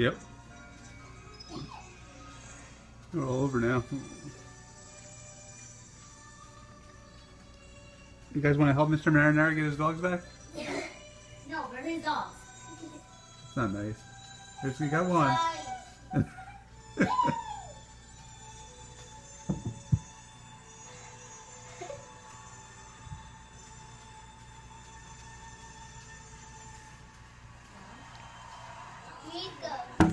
Yep. They're all over now. You guys want to help Mr. Marinara get his dogs back? No, we're his dogs. It's not nice. We got one. Here you go.